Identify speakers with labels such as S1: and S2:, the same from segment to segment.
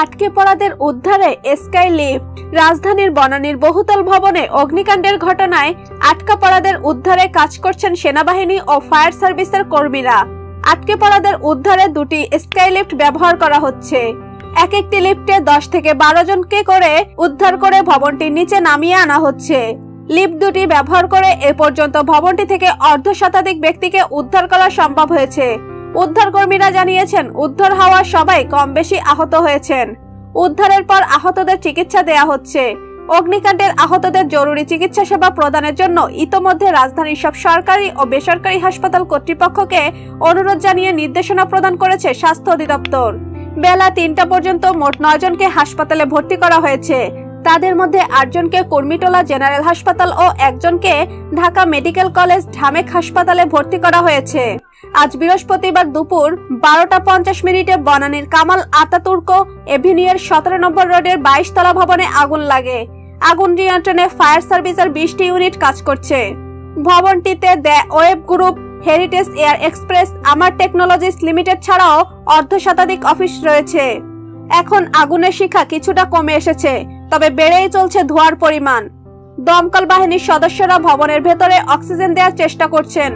S1: আটকে পড়াদের উদ্ধারে sky lift. রাজধানীর বনানীর বহুতল ভবনে অগ্নিকাণ্ডের ঘটনায় আটকা পড়াদের উদ্ধারে কাজ করছেন সেনাবাহিনী ও ফায়ার সার্ভিসের কর্মীরা। আটকে পড়াদের উদ্ধারে দুটি স্কাই লিফট ব্যবহার করা হচ্ছে। এক একটি লিফটে 10 থেকে 12 জনকে করে উদ্ধার করে ভবনটির নিচে নামিয়ে আনা হচ্ছে। লিফট দুটি ব্যবহার করে এ পর্যন্ত ভবনটি থেকে অর্ধশতাধিক ব্যক্তিকে উদ্ধার করা সম্ভব হয়েছে। উদ্ধার কর্মীরা জানিয়েছেন, উদ্ধার হওয়া সবাই কম বেশি আহত হয়েছেন। উদ্ধারের পর আহতদের চিকিৎসা দেয়া হচ্ছে। অগ্নিকাণ্ডের আহতদের জরুরি চিকিৎসা সেবা প্রদানের জন্য ইতোমধ্যে রাজধানীর সব সরকারি ও বেসরকারি হাসপাতাল কর্তৃপক্ষকে অনুরোধ জানিয়ে নির্দেশনা প্রদান করেছে স্বাস্থ্য অধিদপ্তর। বেলা 3টা পর্যন্ত মোট 9 জনকে হাসপাতালে ভর্তি করা হয়েছে। তাদের মধ্যে 8 জনকে কুর্মিটোলা জেনারেল হাসপাতাল ও 1 জনকে ঢাকা মেডিকেল কলেজ ঢামেক হাসপাতালে ভর্তি করা হয়েছে। আজ বৃহস্পতিবার দুপুর 12টা 50 মিনিটে বনানীর কামাল আতাতুর্ক এভিনিউর 17 নম্বর রোডের 22 তলা ভবনে আগুন লাগে। আগুন নিয়ন্ত্রণে ফায়ার সার্ভিসের 20টি ইউনিট কাজ করছে। ভবনটিতে the web group, heritage air express, Amar technologies limited ছাড়াও অর্ধশতাধিক অফিস রয়েছে। এখন আগুনের শিখা কিছুটা কমে এসেছে, তবে বেড়েই চলছে ধোঁয়ার পরিমাণ। দমকল বাহিনীর সদস্যরা ভবনের ভেতরে অক্সিজেন দেওয়ার চেষ্টা করছেন।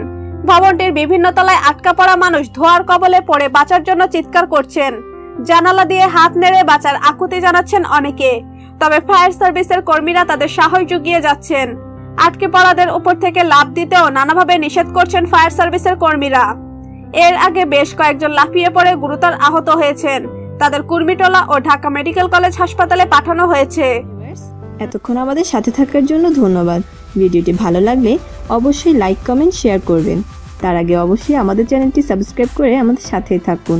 S1: ভবনটির বিভিন্ন তলায় আটকা পড়া মানুষ ধোঁয়ার কবলে পড়ে বাঁচার জন্য চিৎকার করছেন। জানালা দিয়ে হাত নেড়ে বাঁচার আকুতি জানাচ্ছেন অনেকে, তবে ফায়ার সার্ভিসের কর্মীরা তাদের সাহস জুগিয়ে যাচ্ছেন। আটকে পড়াদের উপর থেকে লাফ দিতেও নানাভাবে নিষেধ করছেন ফায়ার সার্ভিসের কর্মীরা। এর আগে বেশ কয়েকজন লাফিয়ে পড়ে গুরুতর আহত হয়েছেন। তাদের কুর্মিটোলা ও ঢাকা মেডিকেল কলেজ হাসপাতালে পাঠানো হয়েছে।
S2: এতক্ষণ আমাদের সাথে থাকার জন্য ধন্যবাদ। ভিডিওটি ভালো লাগলে অবশ্যই লাইক, কমেন্ট, শেয়ার করবেন। তার আগে অবশ্যই আমাদের চ্যানেলটি সাবস্ক্রাইব করে আমাদের সাথে থাকুন।